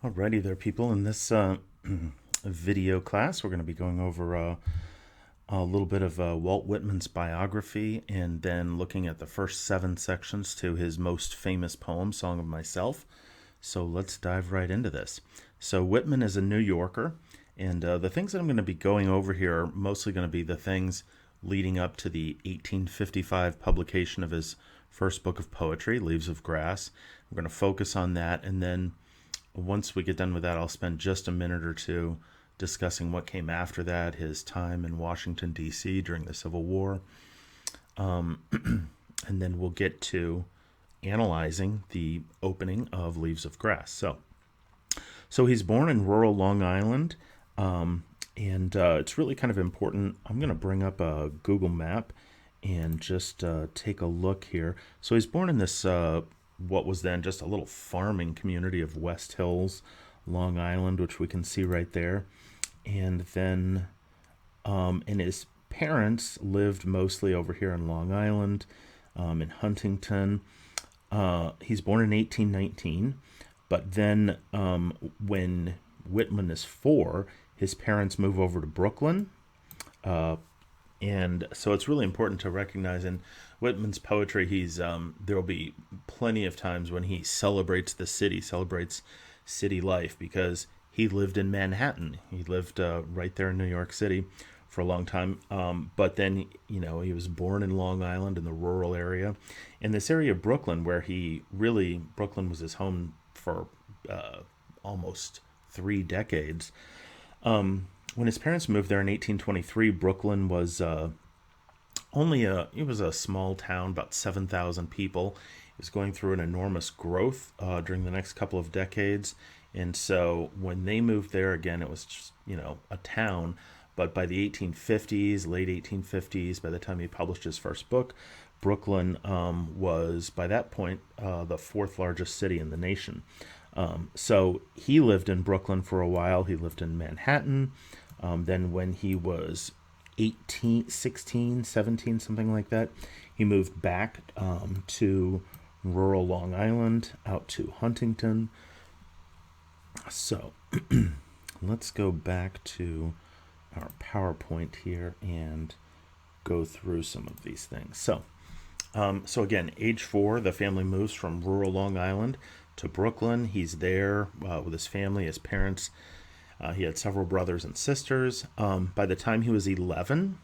Alrighty there, people. In this video class, we're going to be going over a little bit of Walt Whitman's biography and then looking at the first 7 sections to his most famous poem, Song of Myself. So let's dive right into this. So Whitman is a New Yorker, and the things that I'm going to be going over here are mostly going to be the things leading up to the 1855 publication of his first book of poetry, Leaves of Grass. We're going to focus on that, and then once we get done with that, I'll spend just a minute or two discussing what came after that, his time in Washington, D.C. during the Civil War. And then we'll get to analyzing the opening of Leaves of Grass. So he's born in rural Long Island, and it's really kind of important. I'm going to bring up a Google map and just take a look here. So he's born in this what was then just a little farming community of West Hills, Long Island, which we can see right there. And then and his parents lived mostly over here in Long Island, in Huntington. He's born in 1819, but then when Whitman is 4, his parents move over to Brooklyn. And so it's really important to recognize in Whitman's poetry, there will be plenty of times when he celebrates the city, celebrates city life, because he lived in Manhattan. He lived right there in New York City for a long time. But then, he was born in Long Island in the rural area. In this area of Brooklyn, where Brooklyn was his home for almost 3 decades. When his parents moved there in 1823, Brooklyn was it was a small town, about 7,000 people. It was going through an enormous growth during the next couple of decades. And so when they moved there, again, it was just, a town. But by the 1850s, late 1850s, by the time he published his first book, Brooklyn was, by that point, the 4th largest city in the nation. So he lived in Brooklyn for a while. He lived in Manhattan. Then when he was 18, 16, 17, something like that, he moved back to rural Long Island, out to Huntington. So let's go back to our PowerPoint here and go through some of these things. So again, age 4, the family moves from rural Long Island to Brooklyn. He's there with his family, his parents. He had several brothers and sisters. By the time he was 11,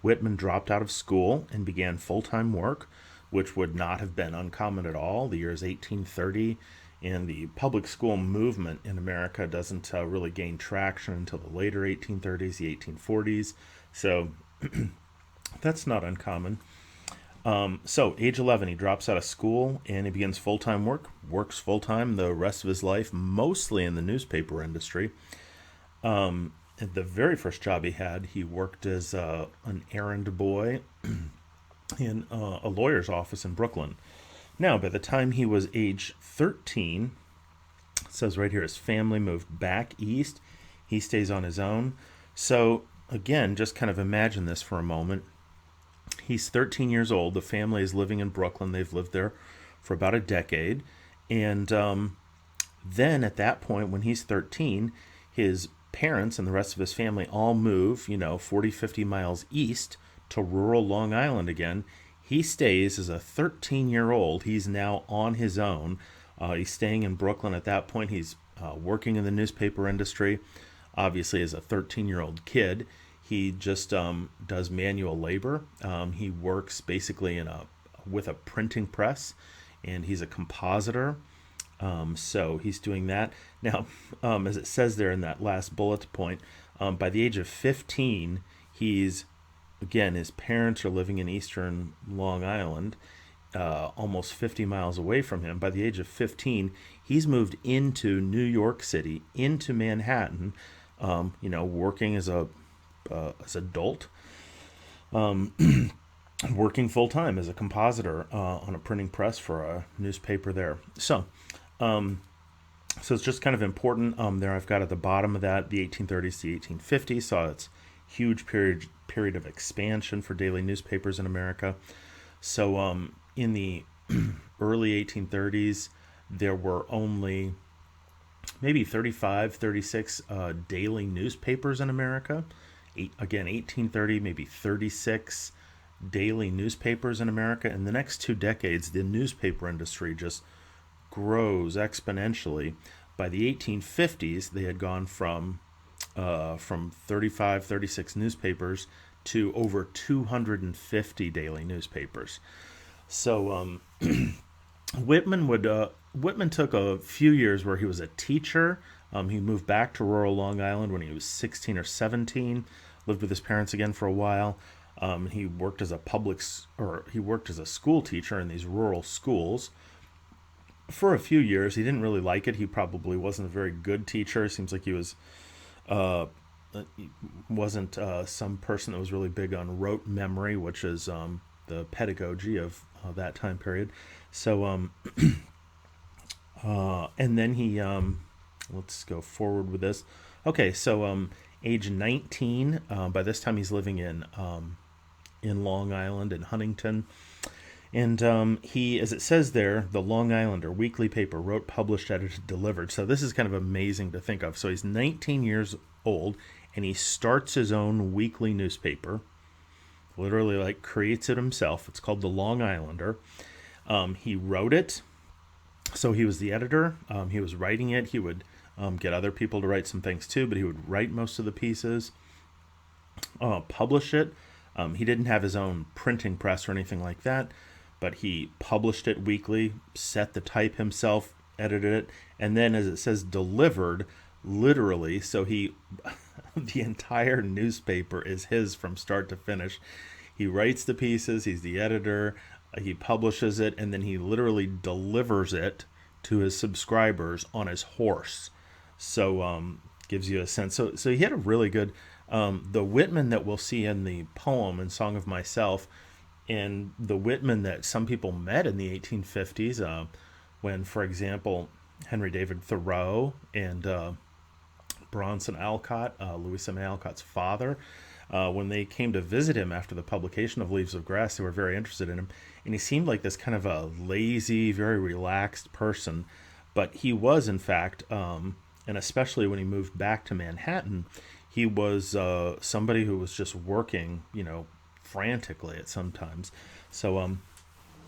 Whitman dropped out of school and began full-time work, which would not have been uncommon at all. The year is 1830, and the public school movement in America doesn't really gain traction until the later 1830s, the 1840s. So that's not uncommon. So age 11, he drops out of school and he begins full-time work, works full-time the rest of his life, mostly in the newspaper industry. The very first job he had, he worked as an errand boy in a lawyer's office in Brooklyn. Now, by the time he was age 13, it says right here, his family moved back east. He stays on his own. So again, just kind of imagine this for a moment. He's 13 years old. The family is living in Brooklyn. They've lived there for about a decade. And then at that point, when he's 13, his parents and the rest of his family all move, 40, 50 miles east to rural Long Island again. He stays as a 13-year-old. He's now on his own. He's staying in Brooklyn at that point. He's working in the newspaper industry. Obviously, as a 13-year-old kid, he just does manual labor. He works basically with a printing press, and he's a compositor. So he's doing that. Now, as it says there in that last bullet point, by the age of 15, his parents are living in eastern Long Island, almost 50 miles away from him. By the age of 15, he's moved into New York City, into Manhattan, working as adult, working full-time as a compositor on a printing press for a newspaper there. So it's just kind of important. There I've got at the bottom of that the 1830s to 1850s. So it's huge period of expansion for daily newspapers in America. So in the early 1830s, there were only maybe 35, 36 daily newspapers in America. Again, 1830, maybe 36 daily newspapers in America. In the next 2 decades, the newspaper industry just grows exponentially. By the 1850s, they had gone from 35, 36 newspapers to over 250 daily newspapers. So Whitman took a few years where he was a teacher. He moved back to rural Long Island when he was 16 or 17. Lived with his parents again for a while. He worked as a school teacher in these rural schools for a few years. He didn't really like it. He probably wasn't a very good teacher. It seems like he wasn't some person that was really big on rote memory, which is the pedagogy of that time period. So, and then he, let's go forward with this. Okay, so age 19, by this time he's living in Long Island, in Huntington. And he, as it says there, the Long Islander weekly paper, wrote, published, edited, delivered. So this is kind of amazing to think of. So he's 19 years old, and he starts his own weekly newspaper, literally like creates it himself. It's called the Long Islander. He wrote it, so he was the editor. He was writing it. He would get other people to write some things too, but he would write most of the pieces, publish it. He didn't have his own printing press or anything like that, but he published it weekly, set the type himself, edited it, and then, as it says, delivered, literally. So the entire newspaper is his from start to finish. He writes the pieces, he's the editor, he publishes it, and then he literally delivers it to his subscribers on his horse. So gives you a sense. So he had a really good, the Whitman that we'll see in the poem in Song of Myself, and the Whitman that some people met in the 1850s, when, for example, Henry David Thoreau and Bronson Alcott, Louisa May Alcott's father, when they came to visit him after the publication of Leaves of Grass, they were very interested in him. And he seemed like this kind of a lazy, very relaxed person. But he was, in fact, and especially when he moved back to Manhattan, he was somebody who was just working, frantically at sometimes. So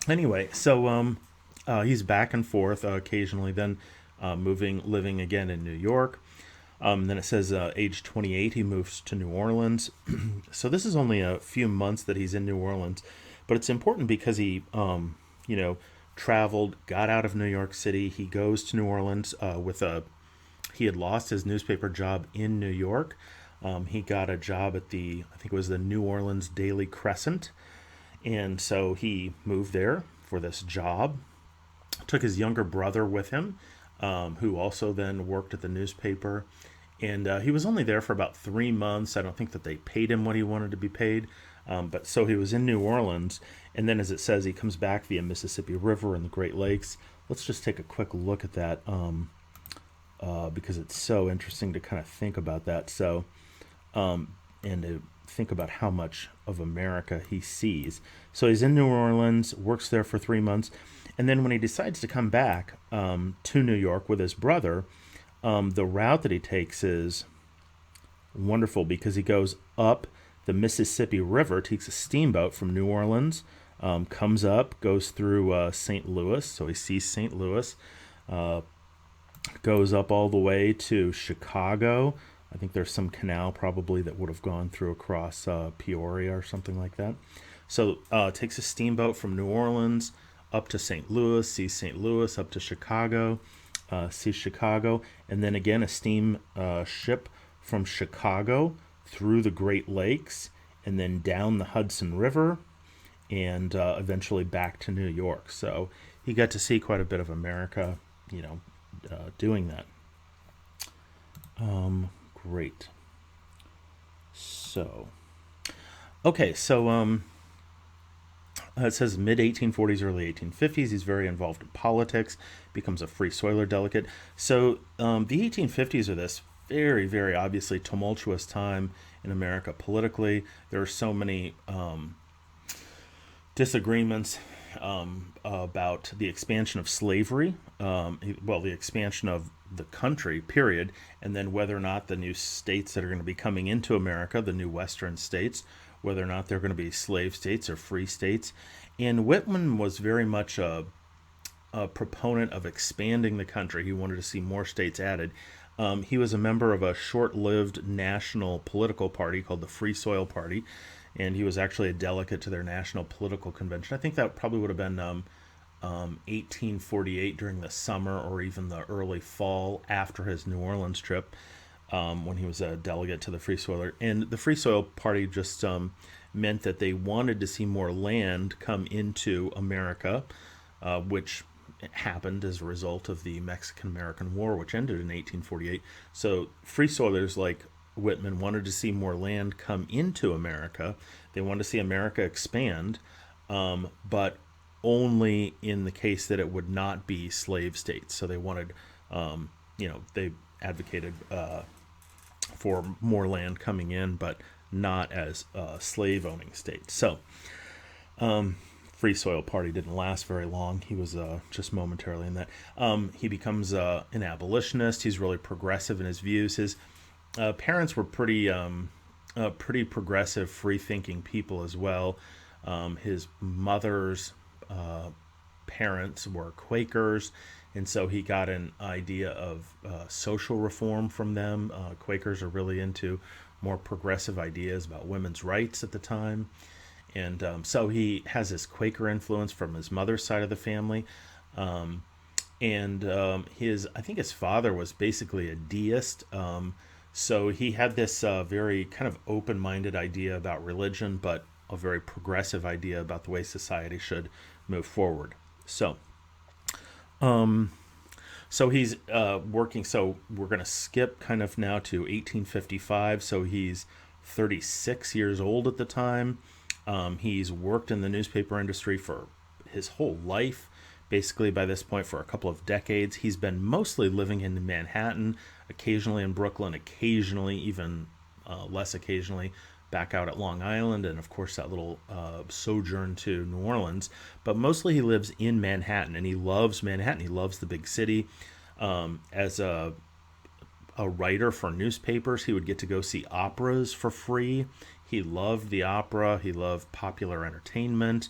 anyway, so he's back and forth occasionally, then living again in New York. Then it says age 28, he moves to New Orleans. So this is only a few months that he's in New Orleans, but it's important because he, traveled, got out of New York City. He goes to New Orleans he had lost his newspaper job in New York. He got a job at I think it was the New Orleans Daily Crescent. And so he moved there for this job, took his younger brother with him, who also then worked at the newspaper. And he was only there for about 3 months. I don't think that they paid him what he wanted to be paid. But so he was in New Orleans. And then, as it says, he comes back via Mississippi River and the Great Lakes. Let's just take a quick look at that because it's so interesting to kind of think about that. So, and to think about how much of America he sees. So he's in New Orleans, works there for 3 months. And then when he decides to come back to New York with his brother, the route that he takes is wonderful because he goes up the Mississippi River, takes a steamboat from New Orleans, comes up, goes through St. Louis, so he sees St. Louis, goes up all the way to Chicago. I think there's some canal probably that would have gone through across Peoria or something like that. So takes a steamboat from New Orleans up to St. Louis, sees St. Louis, up to Chicago, sees Chicago, and then again a steam ship from Chicago through the Great Lakes, and then down the Hudson River, and eventually back to New York. So he got to see quite a bit of America, doing that. Great. So, okay, so it says mid-1840s, early 1850s. He's very involved in politics, becomes a Free Soiler delegate. So the 1850s are this very, very obviously tumultuous time in America politically. There are so many disagreements about the expansion of slavery, the expansion of the country, period, and then whether or not the new states that are going to be coming into America, the new Western states, whether or not they're going to be slave states or free states. And Whitman was very much a proponent of expanding the country. He wanted to see more states added. He was a member of a short-lived national political party called the Free Soil Party, and he was actually a delegate to their national political convention. I think that probably would have been 1848 during the summer or even the early fall after his New Orleans trip, when he was a delegate to the Free Soiler. And the Free Soil Party just meant that they wanted to see more land come into America, which happened as a result of the Mexican-American War, which ended in 1848. So Free Soilers like Whitman wanted to see more land come into America. They wanted to see America expand, but only in the case that it would not be slave states. So they wanted, they advocated for more land coming in, but not as slave-owning states. So Free Soil Party didn't last very long. He was just momentarily in that. He becomes an abolitionist. He's really progressive in his views. His parents were pretty progressive, free-thinking people as well. His mother's parents were Quakers, and so he got an idea of social reform from them. Quakers are really into more progressive ideas about women's rights at the time. And so he has this Quaker influence from his mother's side of the family. I think his father was basically a deist. So he had this very kind of open-minded idea about religion, but a very progressive idea about the way society should move forward. So he's working. So we're going to skip kind of now to 1855. So he's 36 years old at the time. He's worked in the newspaper industry for his whole life, basically by this point for a couple of decades. He's been mostly living in Manhattan, occasionally in Brooklyn, occasionally, even less occasionally, back out at Long Island, and of course that little sojourn to New Orleans. But mostly he lives in Manhattan, and he loves Manhattan. He loves the big city. As a writer for newspapers, he would get to go see operas for free. He loved the opera. He loved popular entertainment.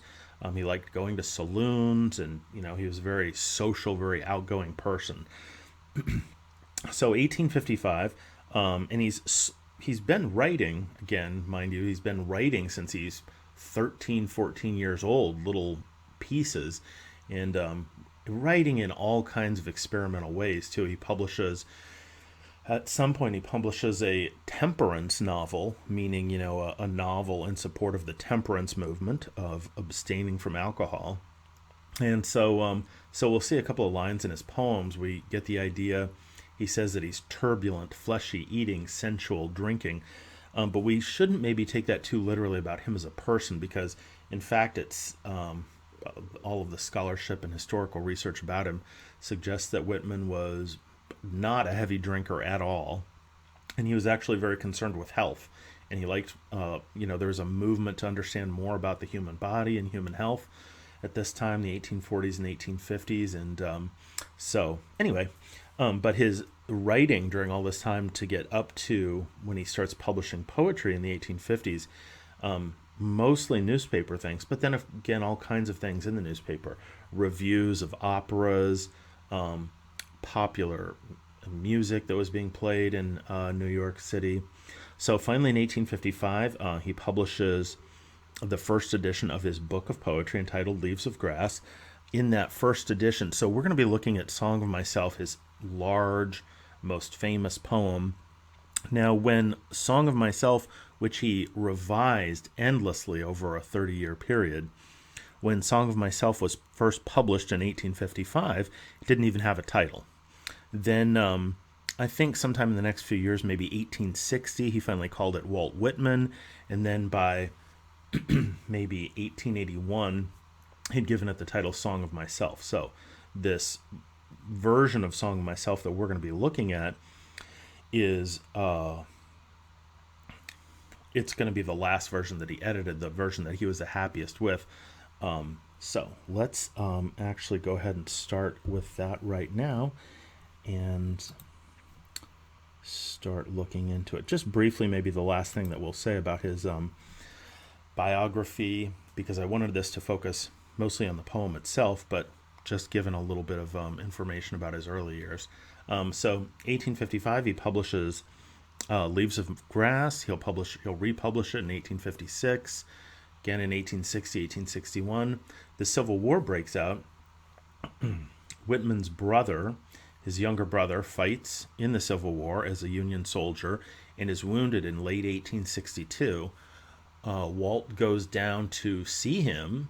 He liked going to saloons, and he was a very social, very outgoing person. So 1855, and he's been writing, again, mind you, he's been writing since he's 13, 14 years old, little pieces, and writing in all kinds of experimental ways too. At some point, he publishes a temperance novel, meaning, a novel in support of the temperance movement of abstaining from alcohol. And so we'll see a couple of lines in his poems. We get the idea. He says that he's turbulent, fleshy, eating, sensual, drinking. But we shouldn't maybe take that too literally about him as a person, because, in fact, it's all of the scholarship and historical research about him suggests that Whitman was not a heavy drinker at all, and he was actually very concerned with health, and he liked there was a movement to understand more about the human body and human health at this time, the 1840s and 1850s. And but his writing during all this time to get up to when he starts publishing poetry in the 1850s, mostly newspaper things, but then again all kinds of things in the newspaper, reviews of operas, popular music that was being played in New York City. So finally in 1855, he publishes the first edition of his book of poetry entitled Leaves of Grass. In that first edition, so we're going to be looking at Song of Myself, his large, most famous poem. Now, when Song of Myself, which he revised endlessly over a 30-year period, when Song of Myself was first published in 1855, it didn't even have a title. Then I think sometime in the next few years, maybe 1860, he finally called it Walt Whitman. And then by maybe 1881, he'd given it the title Song of Myself. So this version of Song of Myself that we're going to be looking at is it's going to be the last version that he edited, the version that he was the happiest with. So let's actually go ahead and start with that right now. and start looking into it. Just briefly, maybe the last thing that we'll say about his biography, because I wanted this to focus mostly on the poem itself, but just given a little bit of information about his early years. So 1855, he publishes Leaves of Grass. He'll republish it in 1856, again in 1860, 1861. The Civil War breaks out. Whitman's brother, his younger brother, fights in the Civil War as a Union soldier and is wounded in late 1862. Walt goes down to see him.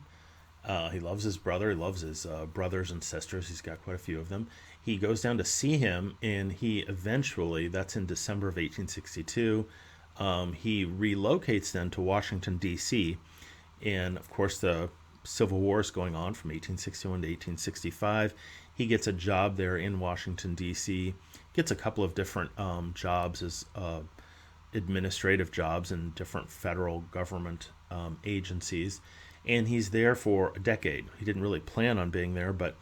He loves his brother. He loves his brothers and sisters. He's got quite a few of them. He goes down to see him, and he eventually, that's in December of 1862, he relocates then to Washington, D.C., and of course the Civil War is going on from 1861 to 1865. He gets a job there in Washington, D.C., gets a couple of different jobs as administrative jobs in different federal government agencies, and he's there for a decade. He didn't really plan on being there, but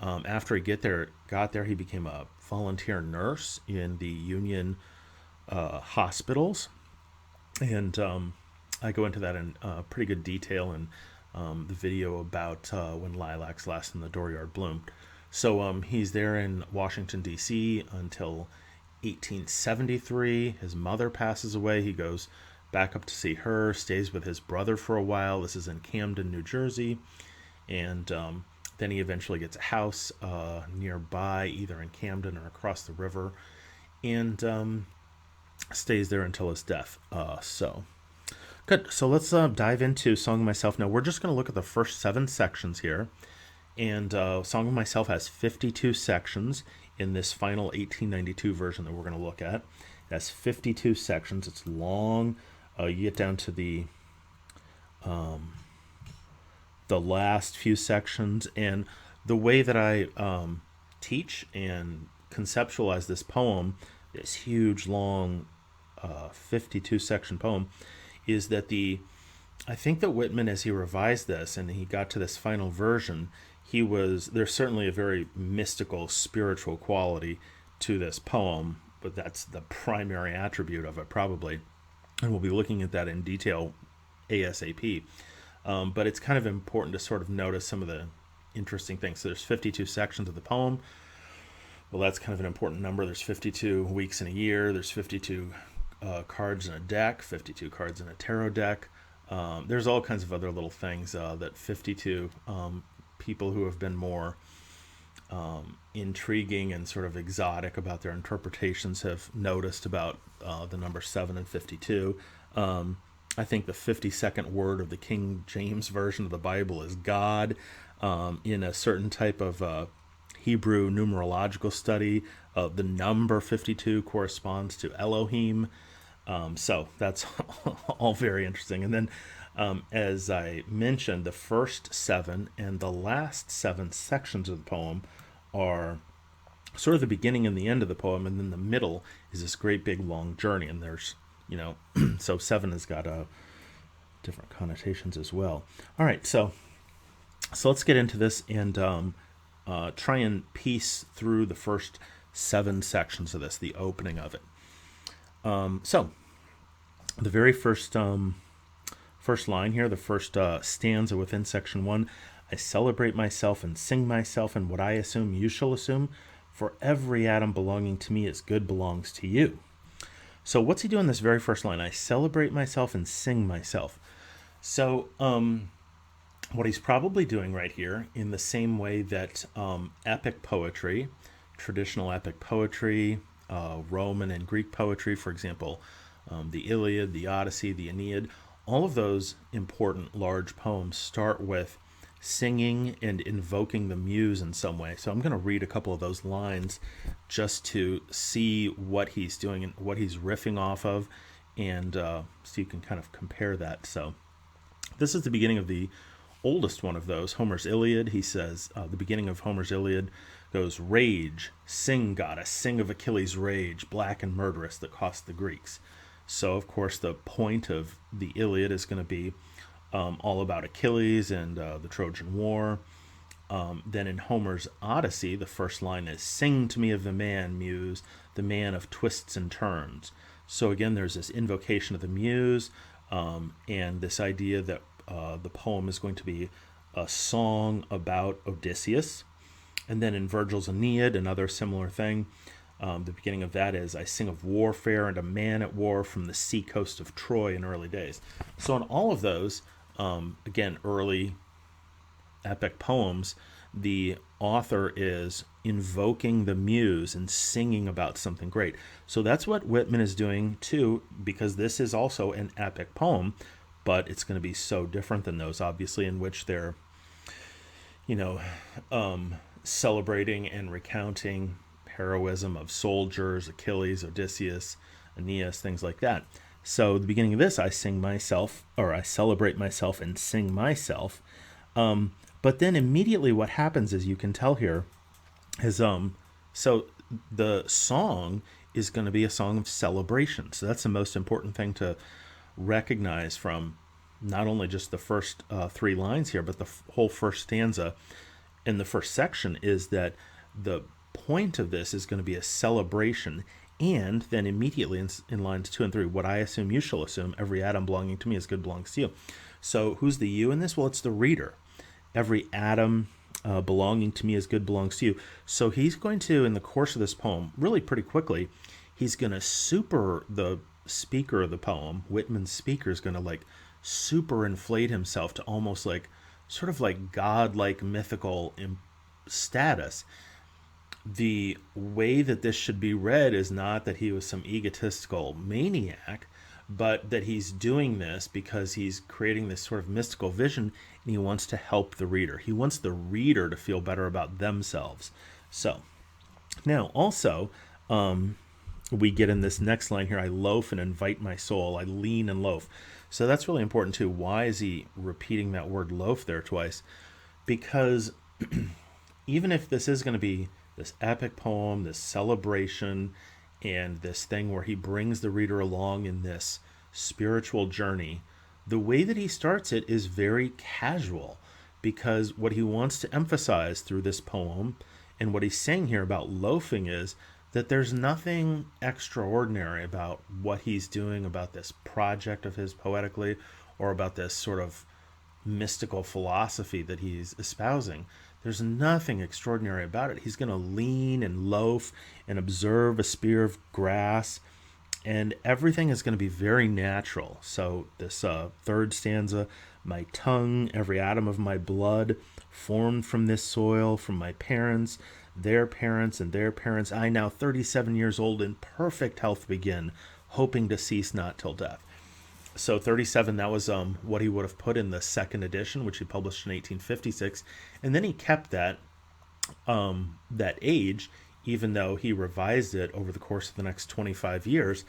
after he got there, he became a volunteer nurse in the Union hospitals, and I go into that in pretty good detail in the video about when lilacs last in the dooryard bloomed. So he's there in Washington, D.C. until 1873. His mother passes away. He goes back up to see her, stays with his brother for a while. This is in Camden, New Jersey. And then he eventually gets a house nearby, either in Camden or across the river, and stays there until his death. So good. So let's dive into Song of Myself. Now, we're just going to look at the first 7 sections here. And Song of Myself has 52 sections in this final 1892 version that we're going to look at. It has 52 sections. It's long. You get down to the last few sections. And the way that I teach and conceptualize this poem, this huge, long 52-section poem, is that I think that Whitman, as he revised this and he got to this final version, there's certainly a very mystical, spiritual quality to this poem, but that's the primary attribute of it probably. And we'll be looking at that in detail ASAP. But it's kind of important to sort of notice some of the interesting things. So there's 52 sections of the poem. Well, that's kind of an important number. There's 52 weeks in a year. There's 52 cards in a deck, 52 cards in a tarot deck. There's all kinds of other little things that 52 people who have been more intriguing and sort of exotic about their interpretations have noticed about the number 7 and 52. I think the 52nd word of the King James Version of the Bible is God. In a certain type of Hebrew numerological study, the number 52 corresponds to Elohim. So that's all very interesting. And then, as I mentioned, the first 7 and the last 7 sections of the poem are sort of the beginning and the end of the poem, and then the middle is this great big long journey. And there's, so 7 has got different connotations as well. All right, so let's get into this and try and piece through the first 7 sections of this, the opening of it. So the very first line here, the first stanza within section 1, I celebrate myself and sing myself, and what I assume you shall assume, for every atom belonging to me is good belongs to you. So what's he doing in this very first line? I celebrate myself and sing myself. So what he's probably doing right here, in the same way that epic poetry, traditional epic poetry, Roman and Greek poetry, for example, the Iliad, the Odyssey, the Aeneid, all of those important large poems start with singing and invoking the muse in some way. So I'm going to read a couple of those lines just to see what he's doing and what he's riffing off of, and so you can kind of compare that. So this is the beginning of the oldest one of those, Homer's Iliad. He says, the beginning of Homer's Iliad goes, rage, sing, goddess, sing of Achilles' rage, black and murderous that cost the Greeks. So, of course, the point of the Iliad is going to be all about Achilles and the Trojan War. Then in Homer's Odyssey, the first line is, "Sing to me of the man, muse, the man of twists and turns." So again, there's this invocation of the muse, and this idea that the poem is going to be a song about Odysseus. And then in Virgil's Aeneid, another similar thing, the beginning of that is, "I sing of warfare and a man at war from the sea coast of Troy in early days." So in all of those, again, early epic poems, the author is invoking the muse and singing about something great. So that's what Whitman is doing too, because this is also an epic poem, but it's going to be so different than those, obviously, in which they're, celebrating and recounting heroism of soldiers, Achilles, Odysseus, Aeneas, things like that. So the beginning of this, I celebrate myself and sing myself. But then immediately what happens, as you can tell here, is so the song is going to be a song of celebration. So that's the most important thing to recognize from not only just the first 3 lines here, but the whole first stanza in the first section, is that the point of this is going to be a celebration. And then immediately in lines 2 and 3, "What I assume, you shall assume. Every atom belonging to me is good belongs to you." So who's the you in this? Well, it's the reader. Every atom belonging to me is good belongs to you. So he's going to, in the course of this poem, really pretty quickly, he's going to super the speaker of the poem. Whitman's speaker is going to super inflate himself to almost sort of godlike mythical status. The way that this should be read is not that he was some egotistical maniac, but that he's doing this because he's creating this sort of mystical vision, and he wants to help the reader. He wants the reader to feel better about themselves. So now also, we get in this next line here, "I loaf and invite my soul. I lean and loaf." So that's really important too. Why is he repeating that word loaf there twice? Because even if this is going to be this epic poem, this celebration, and this thing where he brings the reader along in this spiritual journey, the way that he starts it is very casual, because what he wants to emphasize through this poem and what he's saying here about loafing is that there's nothing extraordinary about what he's doing, about this project of his poetically, or about this sort of mystical philosophy that he's espousing. There's nothing extraordinary about it. He's going to lean and loaf and observe a spear of grass, and everything is going to be very natural. So this third stanza, "My tongue, every atom of my blood, formed from this soil, from my parents, their parents, and their parents, I now 37 years old in perfect health begin, hoping to cease not till death." So 37, that was what he would have put in the second edition, which he published in 1856. And then he kept that age, even though he revised it over the course of the next 25 years.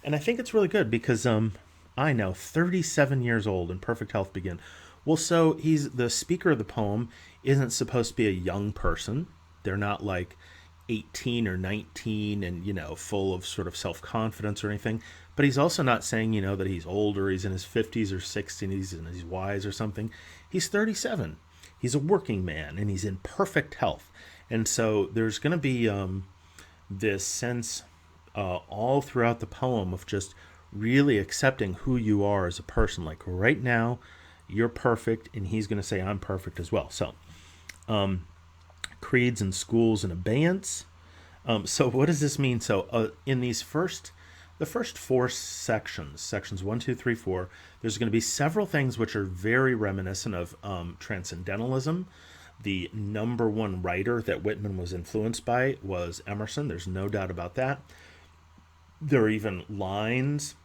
And I think it's really good because I now 37 years old in perfect health begin. Well, so the speaker of the poem isn't supposed to be a young person. They're not 18 or 19 and, full of sort of self-confidence or anything. But he's also not saying, that he's old or he's in his 50s or 60s and he's wise or something. He's 37. He's a working man and he's in perfect health. And so there's going to be this sense all throughout the poem of just really accepting who you are as a person. Like right now, you're perfect, and he's going to say, I'm perfect as well. So creeds and schools in abeyance. So what does this mean? So in the first 4 sections 1, 2, 3, 4, there's going to be several things which are very reminiscent of transcendentalism. The number one writer that Whitman was influenced by was Emerson. There's no doubt about that. There are even lines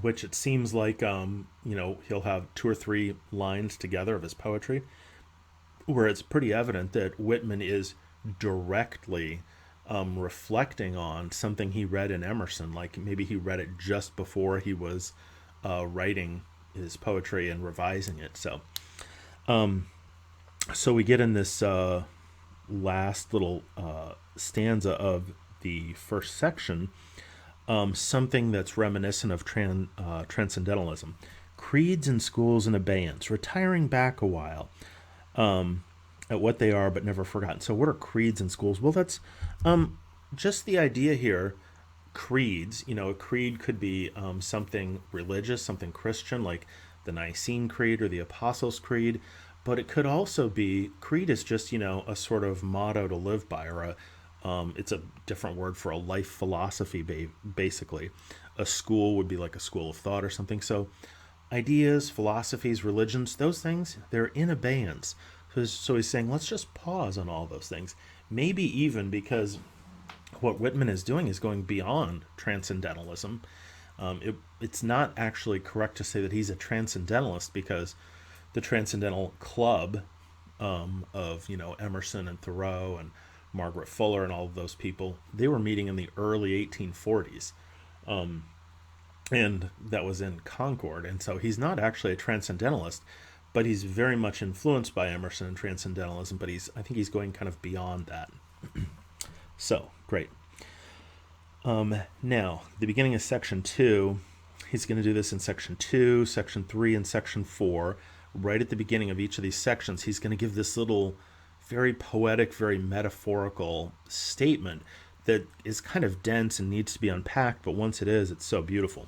which it seems like, he'll have 2 or 3 lines together of his poetry where it's pretty evident that Whitman is directly reflecting on something he read in Emerson. Like maybe he read it just before he was writing his poetry and revising it. So we get in this last little stanza of the first section, something that's reminiscent of transcendentalism. Creeds and schools in abeyance, retiring back a while. at what they are but never forgotten. So what are creeds in schools? Well, that's just the idea here. Creeds, a creed could be something religious, something Christian, like the Nicene Creed or the Apostles' Creed, but it could also be, creed is just, a sort of motto to live by, or it's a different word for a life philosophy, basically. A school would be like a school of thought or something. So ideas, philosophies, religions, those things, they're in abeyance. So he's saying, let's just pause on all those things. Maybe even because what Whitman is doing is going beyond transcendentalism. It's not actually correct to say that he's a transcendentalist, because the Transcendental Club of Emerson and Thoreau and Margaret Fuller and all of those people, they were meeting in the early 1840s, and that was in Concord. And so he's not actually a transcendentalist, but he's very much influenced by Emerson and transcendentalism. But I think he's going kind of beyond that. So great. Now, the beginning of section 2, he's going to do this in section 2, section 3, and section 4. Right at the beginning of each of these sections, he's going to give this little very poetic, very metaphorical statement that is kind of dense and needs to be unpacked, but once it is, it's so beautiful.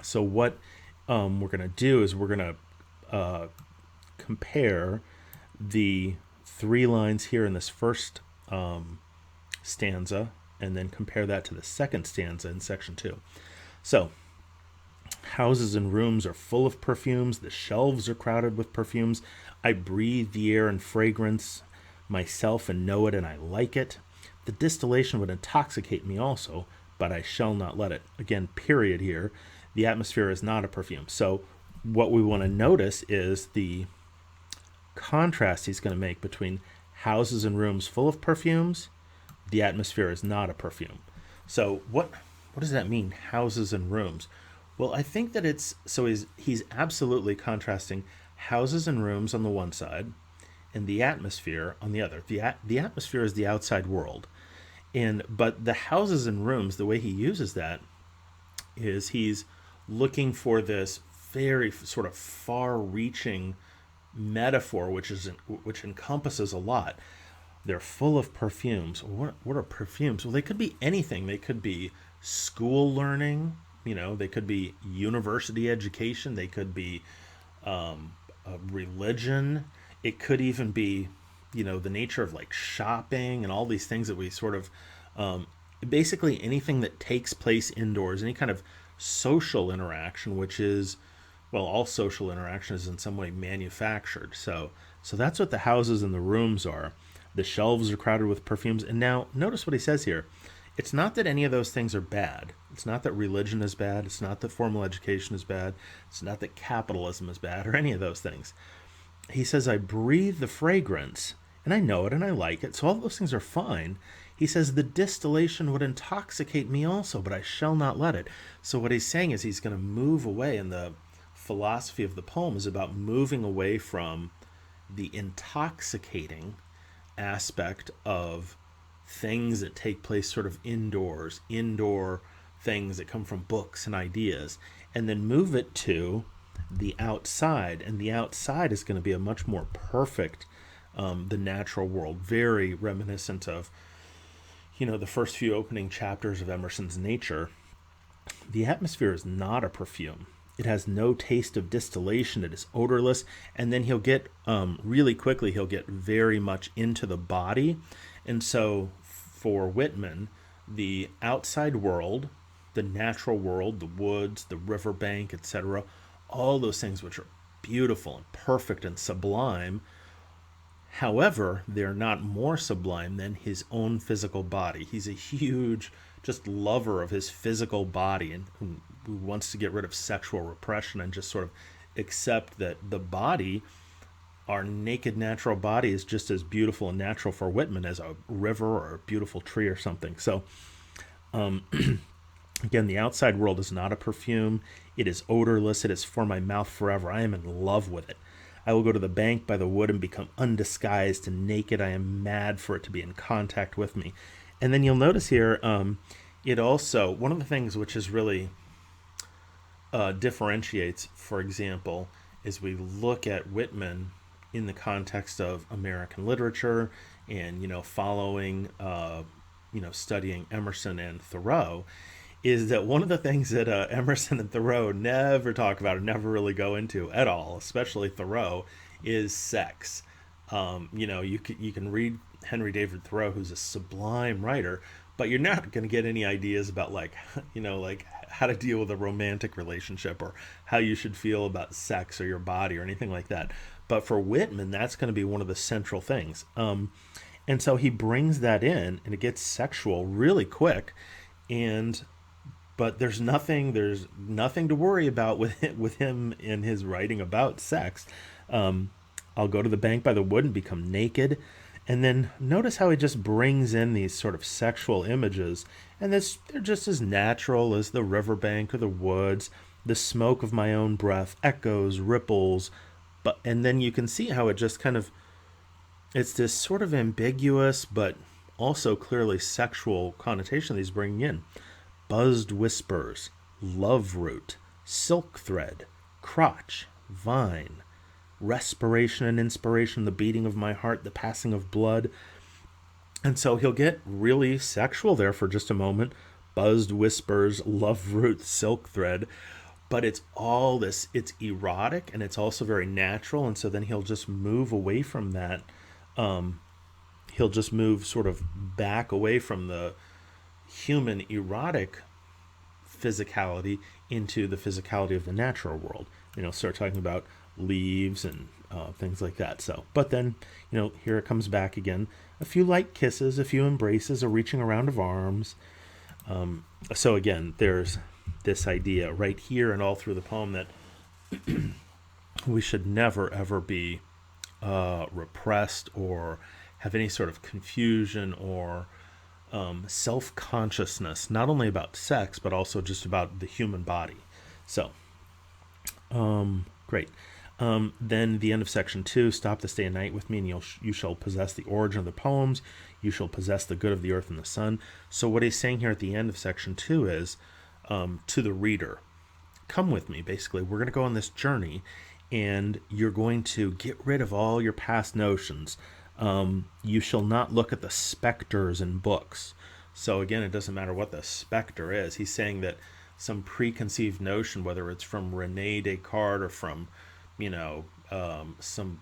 So what we're going to do is we're going to compare the 3 lines here in this first stanza, and then compare that to the second stanza in section 2. So, houses and rooms are full of perfumes. The shelves are crowded with perfumes. I breathe the air and fragrance myself and know it, and I like it. The distillation would intoxicate me also, but I shall not let it. Again, period here. The atmosphere is not a perfume. So what we want to notice is the contrast he's going to make between houses and rooms full of perfumes. The atmosphere is not a perfume. So what does that mean, houses and rooms? Well, I think that he's absolutely contrasting houses and rooms on the one side and the atmosphere on the other. The atmosphere is the outside world. But the houses and rooms, the way he uses that is he's looking for this very sort of far-reaching metaphor, which encompasses a lot. They're full of perfumes. What are perfumes? Well, they could be anything. They could be school learning. They could be university education. They could be religion. It could even be, the nature of like shopping and all these things that we sort of, basically anything that takes place indoors, any kind of social interaction, which is, well, all social interaction is in some way manufactured. So that's what the houses and the rooms are. The shelves are crowded with perfumes. And now notice what he says here. It's not that any of those things are bad. It's not that religion is bad. It's not that formal education is bad. It's not that capitalism is bad or any of those things. He says, I breathe the fragrance and I know it and I like it. So all those things are fine. He says, the distillation would intoxicate me also, but I shall not let it. So what he's saying is he's going to move away, and the philosophy of the poem is about moving away from the intoxicating aspect of things that take place sort of indoor things that come from books and ideas, and then move it to the outside. And the outside is going to be a much more perfect, the natural world, very reminiscent of, the first few opening chapters of Emerson's Nature. The atmosphere is not a perfume. It has no taste of distillation. It is odorless. And then he'll get, really quickly, he'll get very much into the body. And so for Whitman, the outside world, the natural world, the woods, the riverbank, etc., all those things which are beautiful and perfect and sublime, however, they're not more sublime than his own physical body. He's a huge just lover of his physical body, and who wants to get rid of sexual repression and just sort of accept that the body, our naked natural body, is just as beautiful and natural for Whitman as a river or a beautiful tree or something. So again, the outside world is not a perfume. It is odorless. It is for my mouth forever. I am in love with it. I will go to the bank by the wood and become undisguised and naked. I am mad for it to be in contact with me. And then you'll notice here, it also, one of the things which is really differentiates, for example, is we look at Whitman in the context of American literature and, following, studying Emerson and Thoreau, is that one of the things that Emerson and Thoreau never talk about and never really go into at all, especially Thoreau, is sex. You can read Henry David Thoreau, who's a sublime writer, but you're not going to get any ideas about like like how to deal with a romantic relationship or how you should feel about sex or your body or anything like that. But for Whitman, that's going to be one of the central things. And so he brings that in, and it gets sexual really quick, and but there's nothing to worry about with him in his writing about sex. I'll go to the bank by the wood and become naked. And then notice how he just brings in these sort of sexual images, and they're just as natural as the riverbank or the woods, the smoke of my own breath, echoes, ripples. And then you can see how it just kind of, it's this sort of ambiguous but also clearly sexual connotation that he's bringing in. Buzzed whispers, love root, silk thread, crotch, vine, respiration and inspiration, the beating of my heart, the passing of blood. And so he'll get really sexual there for just a moment. Buzzed whispers, love root, silk thread. But it's all this, it's erotic and it's also very natural. And so then he'll just move away from that. He'll just move sort of back away from the human erotic physicality into the physicality of the natural world. Start talking about leaves and things like that. So, but then, here it comes back again. A few light kisses, a few embraces, a reaching around of arms. So again, there's this idea right here and all through the poem that we should never, ever be repressed or have any sort of confusion or self-consciousness, not only about sex, but also just about the human body. So, great. Then the end of section 2, stop this day and night with me, and you shall possess the origin of the poems. You shall possess the good of the earth and the sun. So what he's saying here at the end of section 2 is to the reader, come with me, basically. We're going to go on this journey, and you're going to get rid of all your past notions. You shall not look at the specters in books. So again, it doesn't matter what the specter is. He's saying that some preconceived notion, whether it's from Rene Descartes or from, some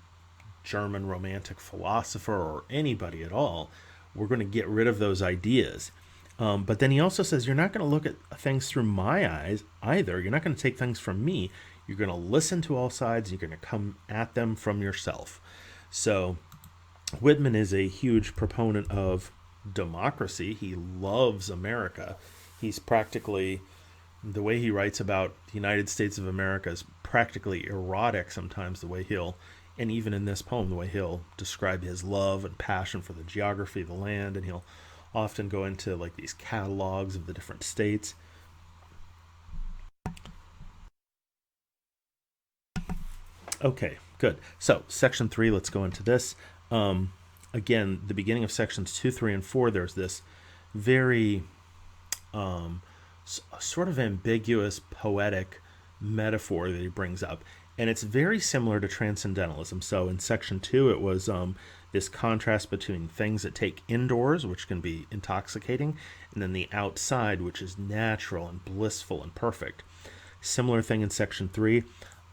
German romantic philosopher or anybody at all, we're going to get rid of those ideas. But then he also says, you're not going to look at things through my eyes either. You're not going to take things from me. You're going to listen to all sides. You're going to come at them from yourself. So Whitman is a huge proponent of democracy. He loves America. He's practically, the way he writes about the United States of America is practically erotic sometimes, the way he'll, and even in this poem, the way he'll describe his love and passion for the geography of the land, and he'll often go into like these catalogs of the different states. Okay, good. So section 3, let's go into this. Again, the beginning of sections 2, 3, and 4, there's this very sort of ambiguous poetic metaphor that he brings up, and it's very similar to transcendentalism. So in section 2, it was this contrast between things that take indoors, which can be intoxicating, and then the outside, which is natural and blissful and perfect. Similar thing in section 3.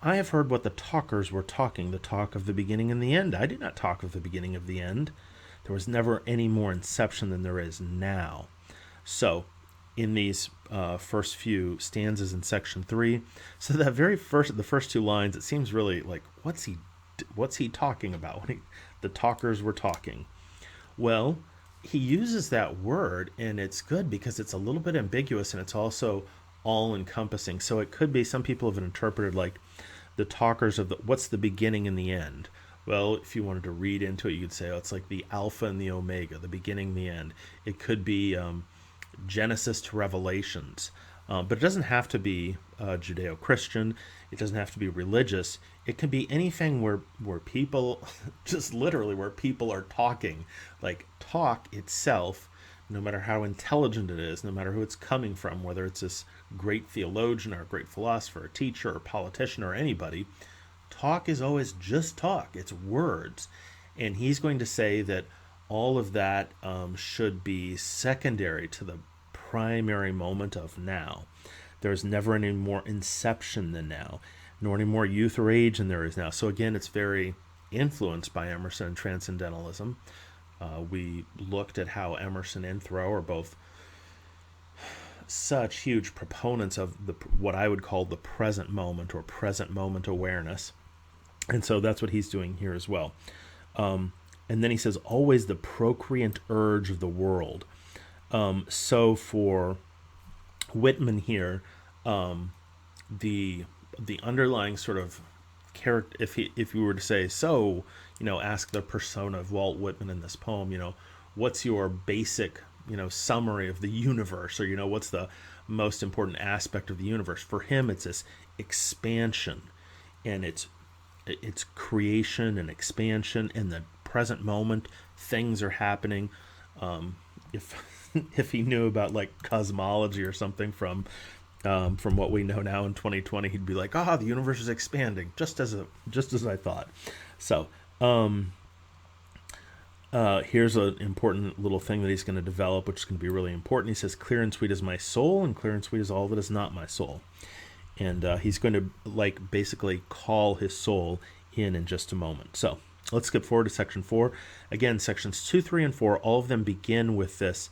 I have heard what the talkers were talking, the talk of the beginning and the end. I did not talk of the beginning of the end. There was never any more inception than there is now. So in these first few stanzas in section 3, so that the first 2 lines, it seems really like, what's he talking about when the talkers were talking? Well, he uses that word, and it's good because it's a little bit ambiguous, and it's also all-encompassing. So it could be, some people have interpreted like the talkers of what's the beginning and the end. Well, if you wanted to read into it, you could say, it's like the Alpha and the Omega, the beginning and the end. It could be Genesis to Revelations. But it doesn't have to be Judeo-Christian. It doesn't have to be religious. It can be anything where people, just literally where people are talking. Like talk itself, no matter how intelligent it is, no matter who it's coming from, whether it's this great theologian or a great philosopher, a teacher or politician or anybody, talk is always just talk. It's words. And he's going to say that all of that should be secondary to the primary moment of now. There's never any more inception than now, nor any more youth or age than there is now. So again, it's very influenced by Emerson and transcendentalism. We looked at how Emerson and Thoreau are both such huge proponents of what I would call the present moment or present moment awareness. And so that's what he's doing here as well. And then he says, always the procreant urge of the world. So for Whitman here, the underlying sort of character, if you were to say, so, ask the persona of Walt Whitman in this poem, what's your basic, summary of the universe, or, what's the most important aspect of the universe? For him, it's this expansion, and it's creation and expansion in the present moment. Things are happening. If he knew about like cosmology or something from what we know now in 2020, he'd be like, the universe is expanding, just as I thought. So here's an important little thing that he's going to develop, which is going to be really important. He says, clear and sweet is my soul, and clear and sweet is all that is not my soul. And he's going to basically call his soul in just a moment. So let's skip forward to section 4. Again, sections 2, 3, and 4, all of them begin with this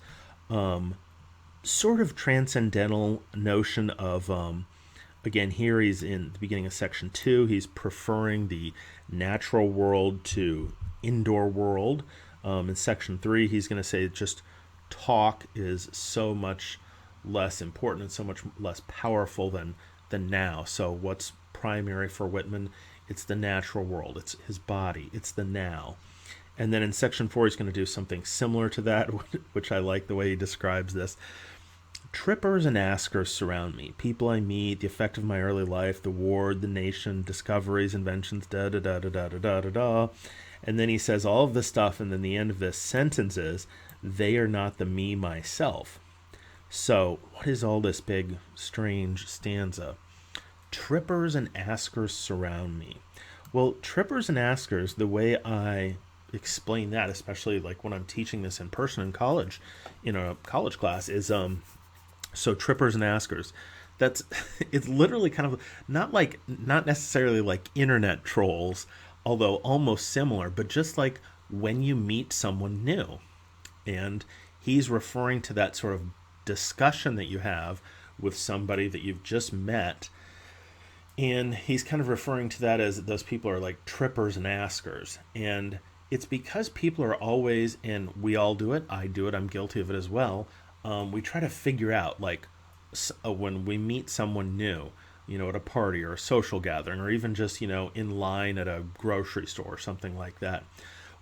sort of transcendental notion of, again, here he's in the beginning of section 2, he's preferring the natural world to indoor world. In section 3, he's going to say just talk is so much less important and so much less powerful than now. So what's primary for Whitman? It's the natural world. It's his body. It's the now. And then in section 4, he's going to do something similar to that, which I like the way he describes this. Trippers and askers surround me. People I meet, the effect of my early life, the ward, the nation, discoveries, inventions, da-da-da-da-da-da-da-da. And then he says all of this stuff, and then the end of this sentence is, they are not the me myself. So what is all this big, strange stanza? Trippers and askers surround me. Well, trippers and askers, the way I explain that, especially like when I'm teaching this in person in college, in a college class, is so trippers and askers. It's literally kind of not necessarily like internet trolls, although almost similar, but just like when you meet someone new. And he's referring to that sort of discussion that you have with somebody that you've just met. And he's kind of referring to that as those people are like trippers and askers. And it's because people are always, and we all do it, I do it, I'm guilty of it as well, we try to figure out, like, when we meet someone new, at a party or a social gathering, or even just, in line at a grocery store or something like that,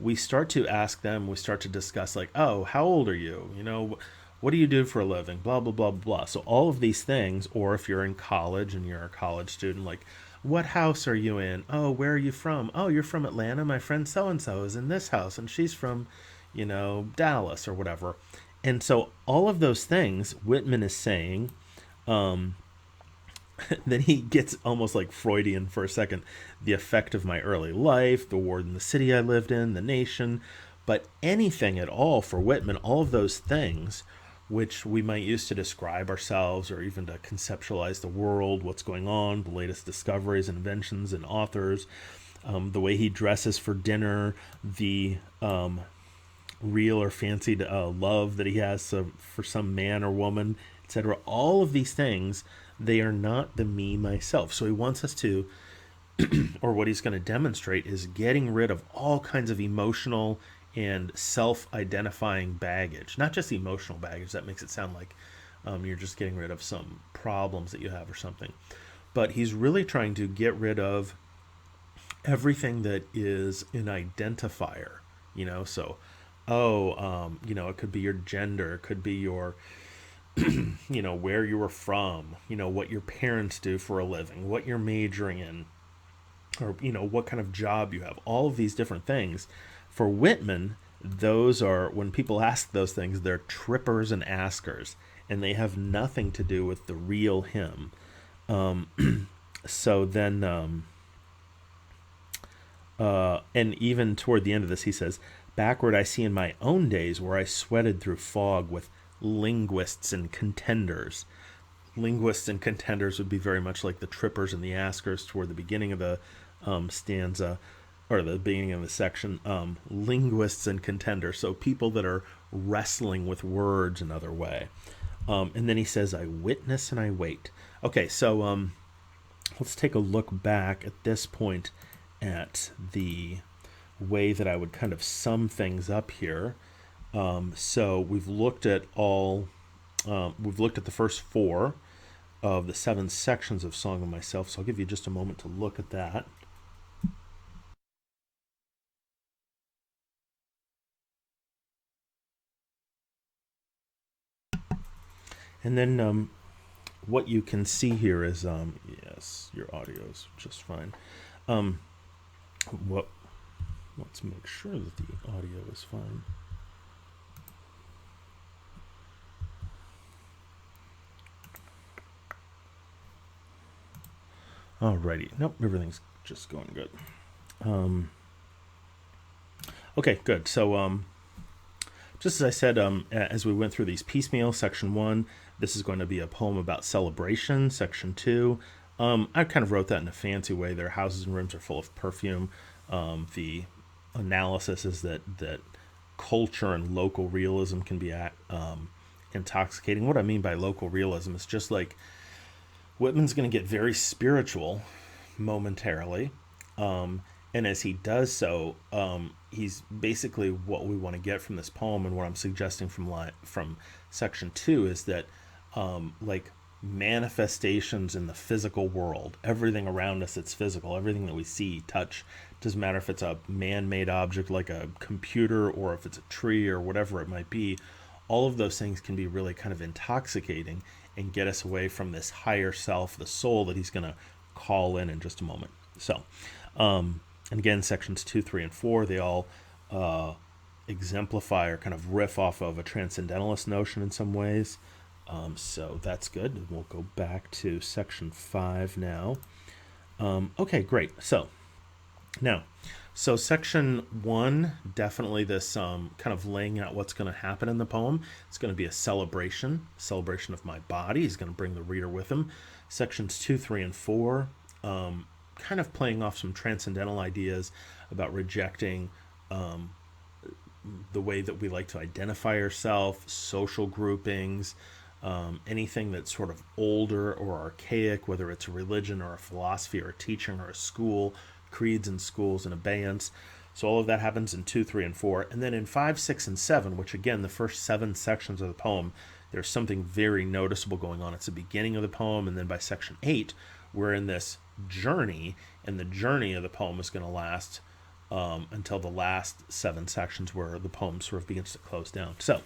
we start to ask them, we start to discuss, like, oh, how old are you? What do you do for a living? Blah, blah, blah, blah. So all of these things, or if you're in college and you're a college student, like, what house are you in? Oh, where are you from? Oh, you're from Atlanta. My friend so-and-so is in this house, and she's from, Dallas or whatever. And so all of those things, Whitman is saying, then he gets almost like Freudian for a second, the effect of my early life, the ward in the city I lived in, the nation, but anything at all for Whitman, all of those things which we might use to describe ourselves or even to conceptualize the world, what's going on, the latest discoveries, inventions, and authors, the way he dresses for dinner, the real or fancied love that he has for some man or woman, etc. All of these things, they are not the me myself. So he wants us to, or what he's going to demonstrate is getting rid of all kinds of emotional and self-identifying baggage. Not just emotional baggage, that makes it sound like you're just getting rid of some problems that you have or something. But he's really trying to get rid of everything that is an identifier, so, it could be your gender, it could be your, where you were from, what your parents do for a living, what you're majoring in, or, what kind of job you have, all of these different things. For Whitman, those are, when people ask those things, they're trippers and askers, and they have nothing to do with the real him. So then And even toward the end of this, he says, backward I see in my own days where I sweated through fog with linguists and contenders. Linguists and contenders would be very much like the trippers and the askers toward the beginning of the stanza, or the beginning of the section. Linguists and contenders, so people that are wrestling with words another way. And then he says, I witness and I wait. Okay, so let's take a look back at this point at the way that I would kind of sum things up here. So we've looked at the first 4 of the 7 sections of Song of Myself. So I'll give you just a moment to look at that. And then what you can see here is, yes, your audio is just fine. Let's make sure that the audio is fine. Alrighty. Nope, everything's just going good. Okay, good. So, just as I said, as we went through these piecemeal, section 1, this is going to be a poem about celebration. Section 2, I kind of wrote that in a fancy way. Their houses and rooms are full of perfume. The analysis is that culture and local realism can be intoxicating. What I mean by local realism is just like Whitman's going to get very spiritual momentarily. And as he does so, he's basically what we want to get from this poem, and what I'm suggesting from section 2 is that like manifestations in the physical world, everything around us that's physical, everything that we see, touch, doesn't matter if it's a man-made object like a computer or if it's a tree or whatever it might be, all of those things can be really kind of intoxicating and get us away from this higher self, the soul that he's going to call in just a moment. So, and again, sections 2, 3, and 4, they all exemplify or kind of riff off of a transcendentalist notion in some ways. So that's good. We'll go back to section 5 now. Okay, great. So section 1, definitely this kind of laying out what's going to happen in the poem. It's going to be a celebration of my body. He's going to bring the reader with him. Sections 2, 3, and 4, kind of playing off some transcendental ideas about rejecting the way that we like to identify ourselves, social groupings, anything that's sort of older or archaic, whether it's a religion or a philosophy or a teaching or a school, creeds and schools and abeyance. So all of that happens in 2, 3, and 4. And then in 5, 6, and 7, which again, the first 7 sections of the poem, there's something very noticeable going on. It's the beginning of the poem, and then by section 8, we're in this journey, and the journey of the poem is going to last until the last 7 sections where the poem sort of begins to close down. So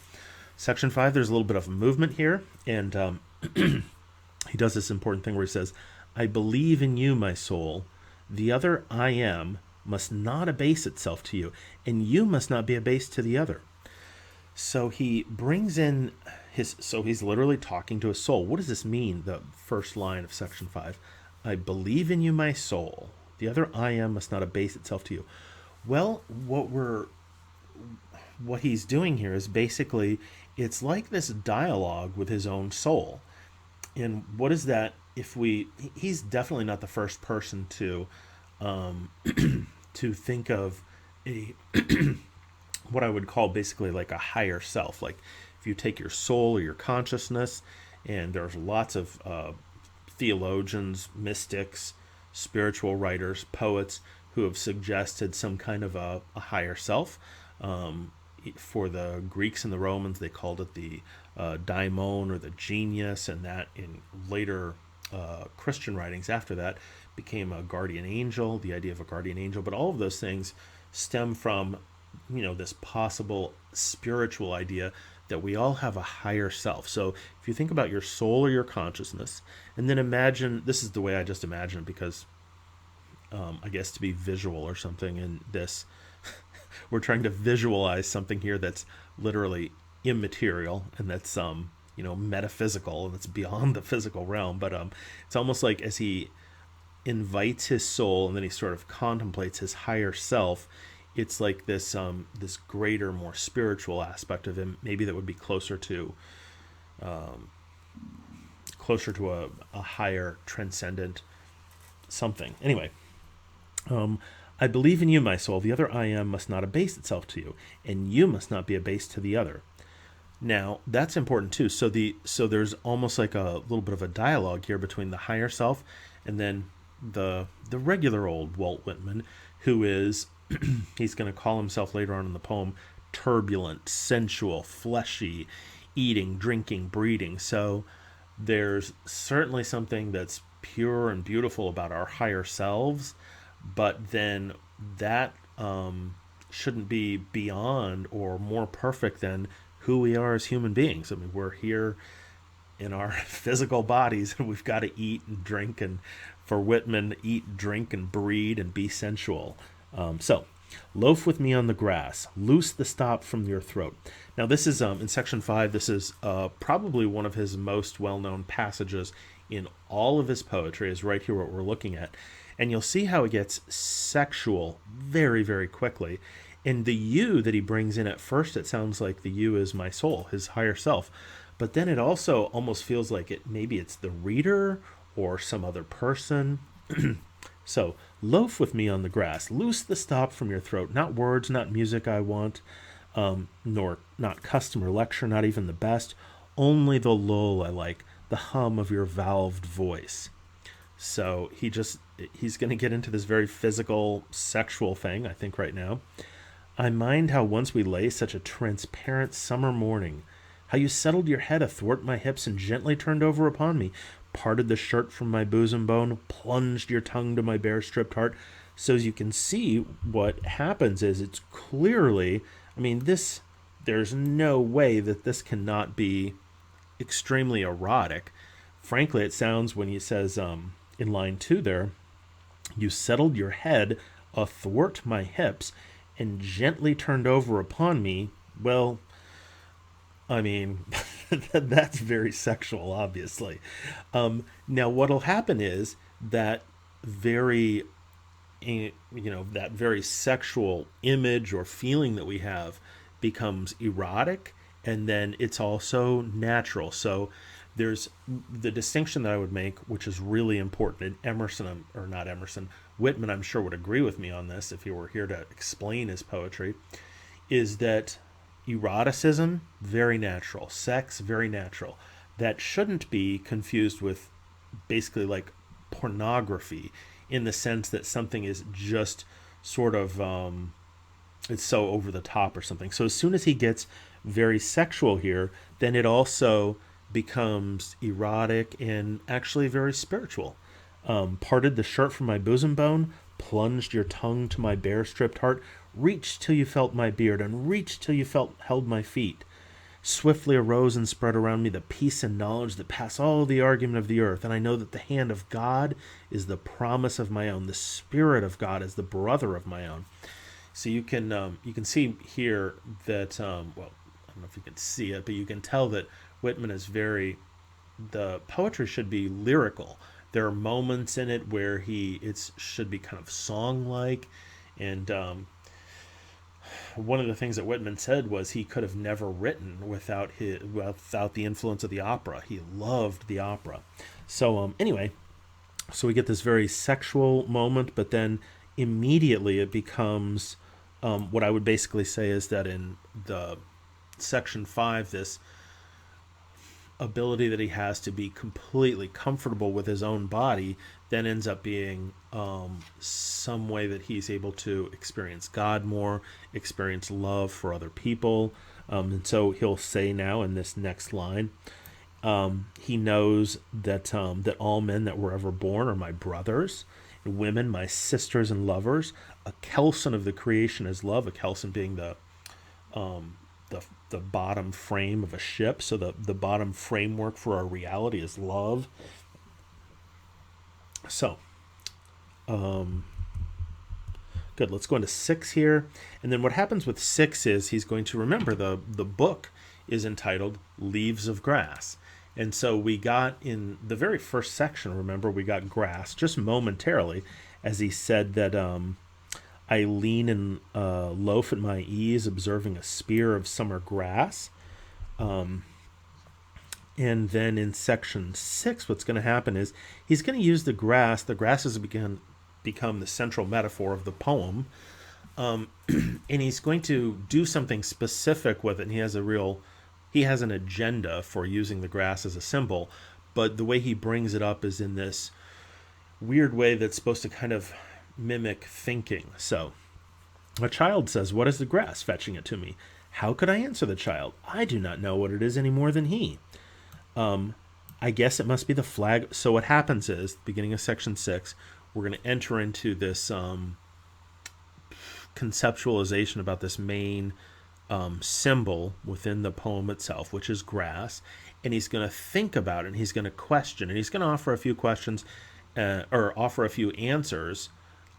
section 5, there's a little bit of movement here, and he does this important thing where he says, I believe in you, my soul. The other I am must not abase itself to you, and you must not be abased to the other. So he brings in so he's literally talking to his soul. What does this mean, the first line of section 5? I believe in you, my soul. The other I am must not abase itself to you. Well, what he's doing here is basically, it's like this dialogue with his own soul. And what is that? He's definitely not the first person to to think of a what I would call basically like a higher self. Like if you take your soul or your consciousness, and there's lots of theologians, mystics, spiritual writers, poets who have suggested some kind of a higher self. For the Greeks and the Romans, they called it the daimon or the genius, and that in later Christian writings after that became a guardian angel, the idea of a guardian angel. But all of those things stem from, this possible spiritual idea that we all have a higher self. So if you think about your soul or your consciousness, and then imagine, this is the way I just imagine it because I guess to be visual or something in this, we're trying to visualize something here that's literally immaterial and that's metaphysical and it's beyond the physical realm. But it's almost like as he invites his soul, and then he sort of contemplates his higher self. It's like this greater, more spiritual aspect of him, maybe that would be closer to a higher transcendent something. Anyway, I believe in you, my soul. The other I am must not abase itself to you, and you must not be abased to the other. Now, that's important too. So there's almost like a little bit of a dialogue here between the higher self and then the regular old Walt Whitman, who is he's going to call himself later on in the poem turbulent, sensual, fleshy, eating, drinking, breeding. So there's certainly something that's pure and beautiful about our higher selves, but then that shouldn't be beyond or more perfect than who we are as human beings. I mean, we're here in our physical bodies, and we've got to eat and drink, and for Whitman, eat, drink, and breed, and be sensual. So, loaf with me on the grass, loose the stop from your throat. Now, this is in section 5. This is probably one of his most well-known passages in all of his poetry. Is right here what we're looking at, and you'll see how it gets sexual very, very quickly. And the you that he brings in at first, it sounds like the you is my soul, his higher self. But then it also almost feels like maybe it's the reader or some other person. So, loaf with me on the grass, loose the stop from your throat. Not words, not music I want, nor not custom or lecture, not even the best. Only the lull I like, the hum of your valved voice. So he's going to get into this very physical, sexual thing, I think, right now. I mind how once we lay such a transparent summer morning, how you settled your head athwart my hips and gently turned over upon me, parted the shirt from my bosom bone, plunged your tongue to my bare stripped heart. So as you can see, what happens is it's clearly, I mean, there's no way that this cannot be extremely erotic. Frankly, it sounds when he says in line 2 there, you settled your head athwart my hips and gently turned over upon me. Well, I mean, that's very sexual, obviously. Now, what'll happen is that very sexual image or feeling that we have becomes erotic, and then it's also natural. So there's the distinction that I would make, which is really important. And Whitman, I'm sure, would agree with me on this if he were here to explain his poetry, is that eroticism, very natural. Sex, very natural. That shouldn't be confused with basically like pornography, in the sense that something is just sort of, it's so over the top or something. So as soon as he gets very sexual here, then it also becomes erotic and actually very spiritual. Parted the shirt from my bosom bone, plunged your tongue to my bare stripped heart, reached till you felt my beard, and reached till you held my feet. Swiftly arose and spread around me the peace and knowledge that pass all the argument of the earth, and I know that the hand of God is the promise of my own, the Spirit of God is the brother of my own. So you can see here that I don't know if you can see it, but you can tell that Whitman is the poetry should be lyrical. There are moments in it where it should be kind of song-like, and one of the things that Whitman said was he could have never written without the influence of the opera. He loved the opera. So anyway, so we get this very sexual moment, but then immediately it becomes what I would basically say is that in the section 5, this ability that he has to be completely comfortable with his own body then ends up being some way that he's able to experience God more, experience love for other people. And so he'll say now in this next line, he knows that all men that were ever born are my brothers, and women my sisters and lovers. A kelson of the creation is love, a kelson being the bottom frame of a ship. So the bottom framework for our reality is love. So, good. Let's go into 6 here. And then what happens with 6 is he's going to remember the book is entitled Leaves of Grass. And so we got in the very first section, remember, we got grass just momentarily as he said that I lean and loaf at my ease, observing a spear of summer grass. And then in section 6, what's going to happen is he's going to use the grass. The grass has become the central metaphor of the poem. And he's going to do something specific with it. And he has an agenda for using the grass as a symbol. But the way he brings it up is in this weird way that's supposed to kind of mimic thinking. So a child says, "What is the grass?" fetching it to me. How could I answer the child? I do not know what it is any more than he. I guess it must be the flag. So what happens is, beginning of section 6, we're going to enter into this conceptualization about this main symbol within the poem itself, which is grass. And he's going to think about it, and he's going to question, and he's going to offer a few questions or offer a few answers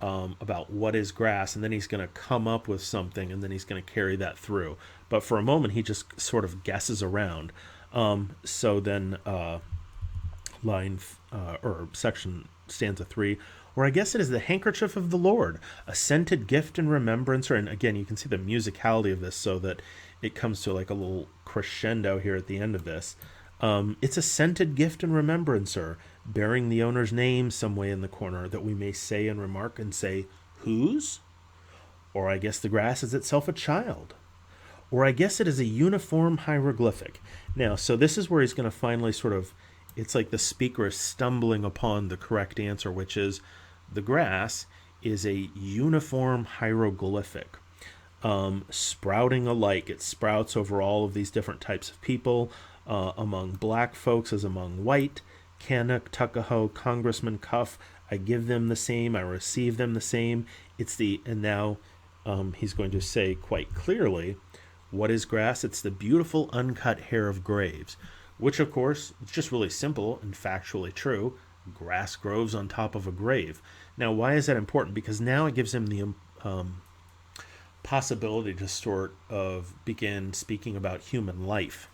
about what is grass, and then he's going to come up with something, and then he's going to carry that through. But for a moment, he just sort of guesses around. So then section stanza 3, or I guess it is the handkerchief of the Lord, a scented gift and remembrancer. And again, you can see the musicality of this so that it comes to like a little crescendo here at the end of this. It's a scented gift and remembrancer, bearing the owner's name some way in the corner, that we may say and remark and say, whose? Or I guess the grass is itself a child. Or I guess it is a uniform hieroglyphic. Now, so this is where he's going to finally sort of, it's like the speaker is stumbling upon the correct answer, which is the grass is a uniform hieroglyphic, sprouting alike. It sprouts over all of these different types of people, among black folks as among white, Canuck, Tuckahoe, Congressman, Cuff. I give them the same, I receive them the same. And now he's going to say quite clearly, what is grass? It's the beautiful uncut hair of graves, which of course, it's just really simple and factually true. Grass grows on top of a grave. Now, why is that important? Because now it gives him the possibility to sort of begin speaking about human life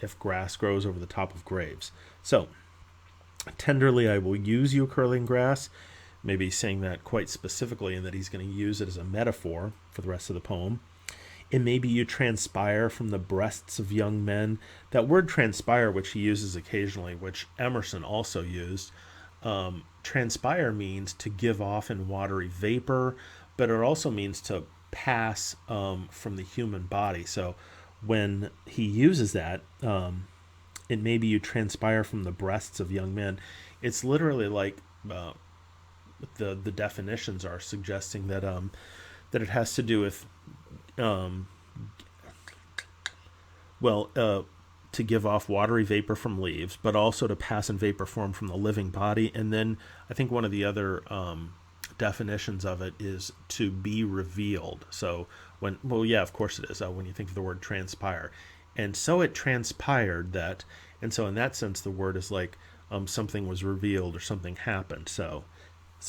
if grass grows over the top of graves. So, tenderly I will use you, curling grass. Maybe saying that quite specifically, and that he's going to use it as a metaphor for the rest of the poem. It may be you transpire from the breasts of young men. That word transpire, which he uses occasionally, which Emerson also used, transpire means to give off in watery vapor, but it also means to pass from the human body. So when he uses that, it may be you transpire from the breasts of young men. It's literally like the definitions are suggesting that that it has to do with to give off watery vapor from leaves, but also to pass in vapor form from the living body. And then I think one of the other definitions of it is to be revealed. So of course it is, when you think of the word transpire. And so it transpired that, and so in that sense, the word is like something was revealed or something happened. So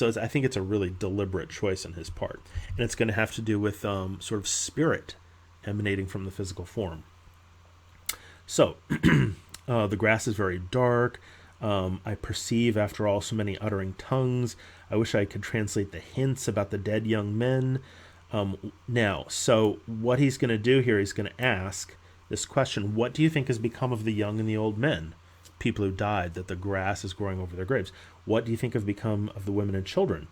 I think it's a really deliberate choice on his part. And it's going to have to do with sort of spirit emanating from the physical form. So the grass is very dark. I perceive, after all, so many uttering tongues. I wish I could translate the hints about the dead young men. Now, so what he's going to do here, he's going to ask this question: what do you think has become of the young and the old men, people who died, that the grass is growing over their graves? What do you think have become of the women and children?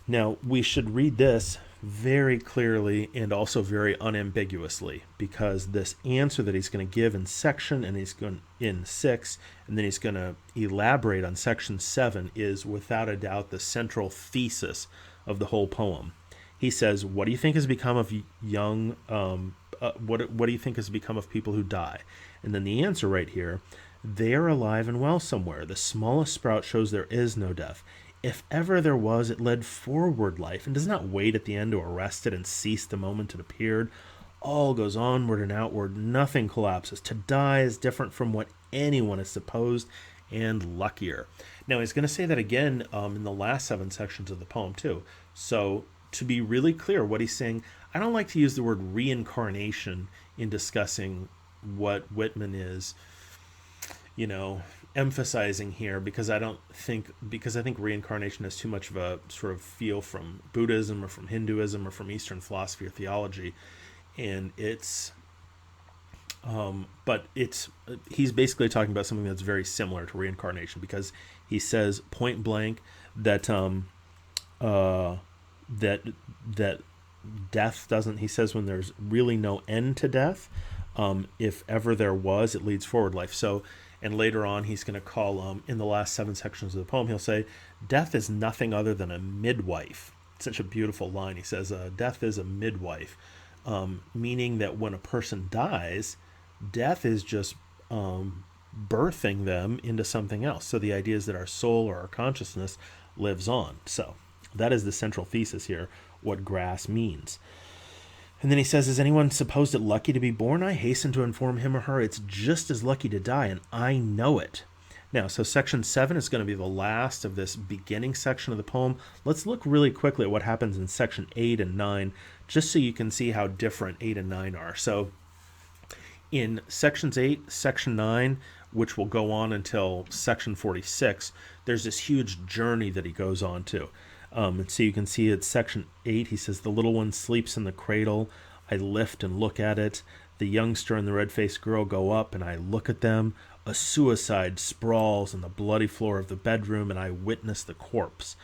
Now, we should read this very clearly and also very unambiguously, because this answer that he's going to give in section, and he's going in 6, and then he's going to elaborate on section 7, is without a doubt the central thesis of the whole poem. He says, what do you think has become of young, what do you think has become of people who die? And then the answer right here: they are alive and well somewhere. The smallest sprout shows there is no death. If ever there was, it led forward life, and does not wait at the end to arrest it and cease the moment it appeared. All goes onward and outward. Nothing collapses. To die is different from what anyone has supposed, and luckier. Now, he's going to say that again in the last 7 sections of the poem, too. So, to be really clear, what he's saying, I don't like to use the word reincarnation in discussing what Whitman is you know, emphasizing here, because I think reincarnation has too much of a sort of feel from Buddhism or from Hinduism or from Eastern philosophy or theology, and but it's he's basically talking about something that's very similar to reincarnation, because he says point blank that uh, that that death doesn't. He says when there's really no end to death, if ever there was, it leads forward life. So, and later on, he's going to call in the last 7 sections of the poem, he'll say, "Death is nothing other than a midwife." It's such a beautiful line. He says, "Death is a midwife," meaning that when a person dies, death is just birthing them into something else. So the idea is that our soul or our consciousness lives on. So that is the central thesis here, what grass means. And then he says, "Is anyone supposed it lucky to be born? I hasten to inform him or her it's just as lucky to die, and I know it." Now, so section 7 is going to be the last of this beginning section of the poem. Let's look really quickly at what happens in section 8 and 9, just so you can see how different 8 and 9 are. So in sections 8, section 9, which will go on until section 46, there's this huge journey that he goes on to. And so you can see at section 8, he says, "The little one sleeps in the cradle. I lift and look at it. The youngster and the red-faced girl go up, and I look at them. A suicide sprawls on the bloody floor of the bedroom, and I witness the corpse."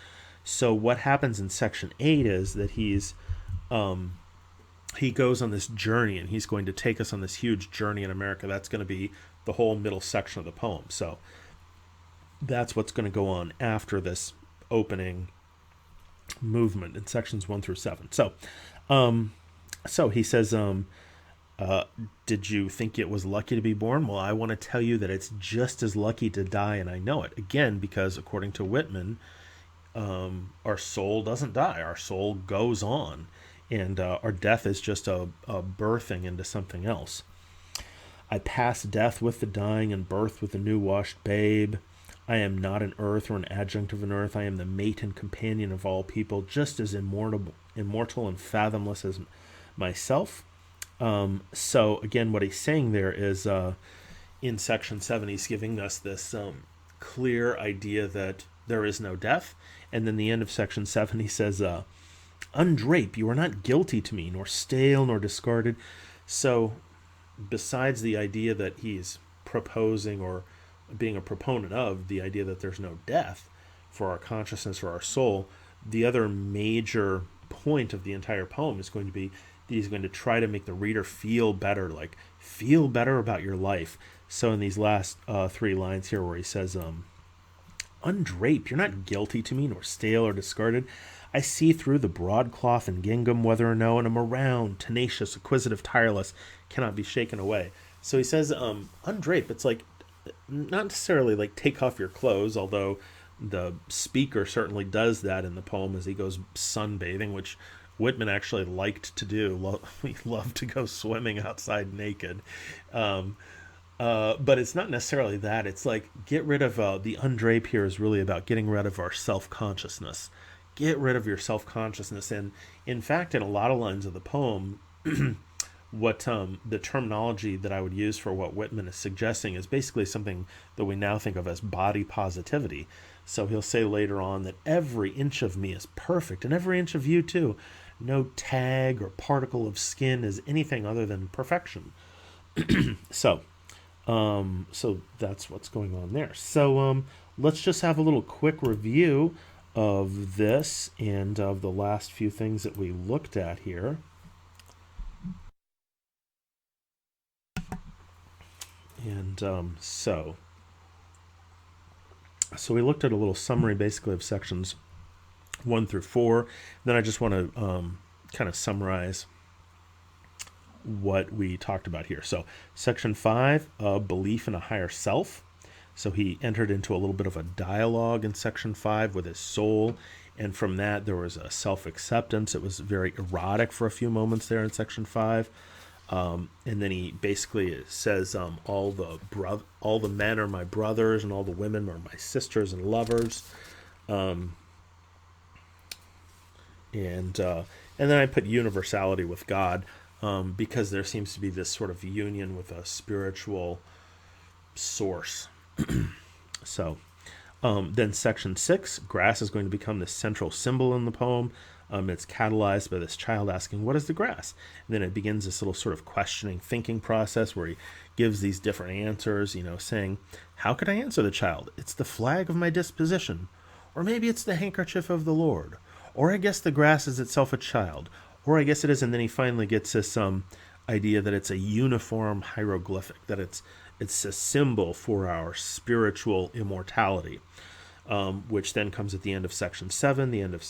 So what happens in section 8 is that he goes on this journey, and he's going to take us on this huge journey in America. That's going to be the whole middle section of the poem. So that's what's going to go on after this opening movement in sections 1 through 7. So he says, "Did you think it was lucky to be born? Well, I want to tell you that it's just as lucky to die, and I know it." Again, because according to Whitman, our soul doesn't die. Our soul goes on, and our death is just a birthing into something else. "I pass death with the dying and birth with the new-washed babe. I am not an earth or an adjunct of an earth. I am the mate and companion of all people, just as immortal and fathomless as myself." So again, what he's saying there is in section 7, he's giving us this clear idea that there is no death. And then the end of section 7, he says, "Undrape, you are not guilty to me, nor stale, nor discarded." So besides the idea that he's proposing or being a proponent of the idea that there's no death for our consciousness or our soul, the other major point of the entire poem is going to be that he's going to try to make the reader feel better, like feel better about your life. So in these last 3 lines here where he says, "Undrape, you're not guilty to me, nor stale or discarded. I see through the broadcloth and gingham, whether or no, and am around, tenacious, acquisitive, tireless, cannot be shaken away." So he says, undrape. It's like, not necessarily like take off your clothes, although the speaker certainly does that in the poem as he goes sunbathing, which Whitman actually liked to do. He loved to go swimming outside naked. But it's not necessarily that. It's like, get rid of the undrape here is really about getting rid of our self-consciousness. Get rid of your self-consciousness. And in fact, in a lot of lines of the poem, what the terminology that I would use for what Whitman is suggesting is basically something that we now think of as body positivity. So he'll say later on that every inch of me is perfect, and every inch of you too. No tag or particle of skin is anything other than perfection. So that's what's going on there. So let's just have a little quick review of this and of the last few things that we looked at here. And so we looked at a little summary basically of sections 1 through 4. Then I just want to kind of summarize what we talked about here. So section 5, belief in a higher self. So he entered into a little bit of a dialogue in section 5 with his soul. And from that, there was a self-acceptance. It was very erotic for a few moments there in section 5. And then he basically says, all the men are my brothers, and all the women are my sisters and lovers. And then I put universality with God, because there seems to be this sort of union with a spiritual source. So then section 6, grass is going to become the central symbol in the poem. It's catalyzed by this child asking, what is the grass? And then it begins this little sort of questioning, thinking process where he gives these different answers, saying, how could I answer the child? It's the flag of my disposition. Or maybe it's the handkerchief of the Lord. Or I guess the grass is itself a child. Or I guess it is. And then he finally gets this idea that it's a uniform hieroglyphic, that it's a symbol for our spiritual immortality, which then comes at the end of section 7, the end of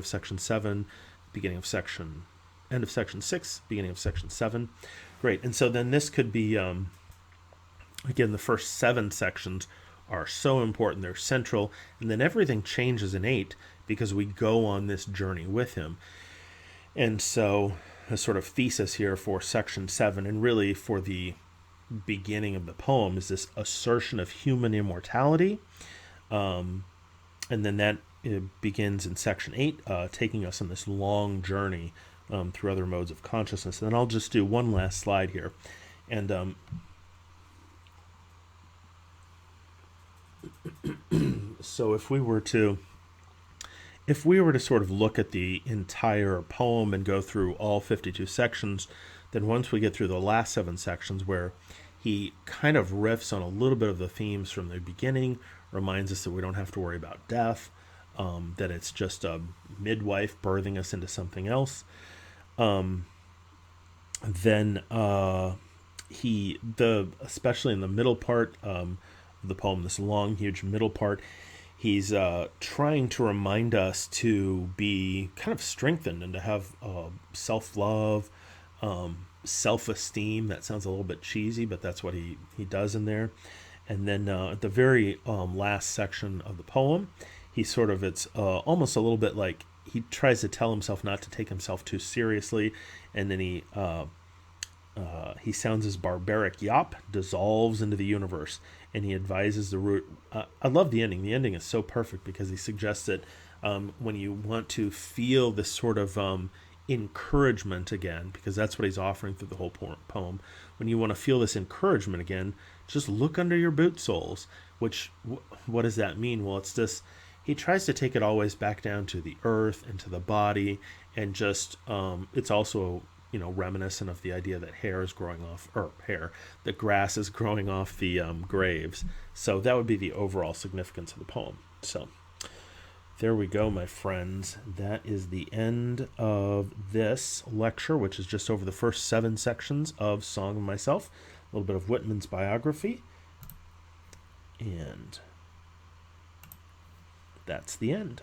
section 7, beginning of section, end of section 6, beginning of section 7. Great. And so then this could be, again, the first 7 sections are so important. They're central. And then everything changes in 8 because we go on this journey with him. And so a sort of thesis here for section 7, and really for the beginning of the poem, is this assertion of human immortality. And then that begins in section 8, taking us on this long journey through other modes of consciousness. And then I'll just do one last slide here. And so if we were to sort of look at the entire poem and go through all 52 sections, then once we get through the last 7 sections where he kind of riffs on a little bit of the themes from the beginning, reminds us that we don't have to worry about death, that it's just a midwife birthing us into something else. Then especially in the middle part of the poem, this long, huge middle part, he's trying to remind us to be kind of strengthened and to have self-love, self-esteem. That sounds a little bit cheesy, but that's what he does in there. And then at the very last section of the poem, it's almost a little bit like he tries to tell himself not to take himself too seriously, and then he sounds his barbaric yawp, dissolves into the universe, and he advises the root. I love the ending. The ending is so perfect because he suggests that when you want to feel this sort of encouragement again, because that's what he's offering through the whole poem, when you want to feel this encouragement again, just look under your boot soles. Which, what does that mean? Well, it's this. He tries to take it always back down to the earth and to the body, and just it's also reminiscent of the idea that that grass is growing off the graves. So that would be the overall significance of the poem. So there we go, my friends. That is the end of this lecture, which is just over the first 7 sections of Song of Myself, a little bit of Whitman's biography, and that's the end.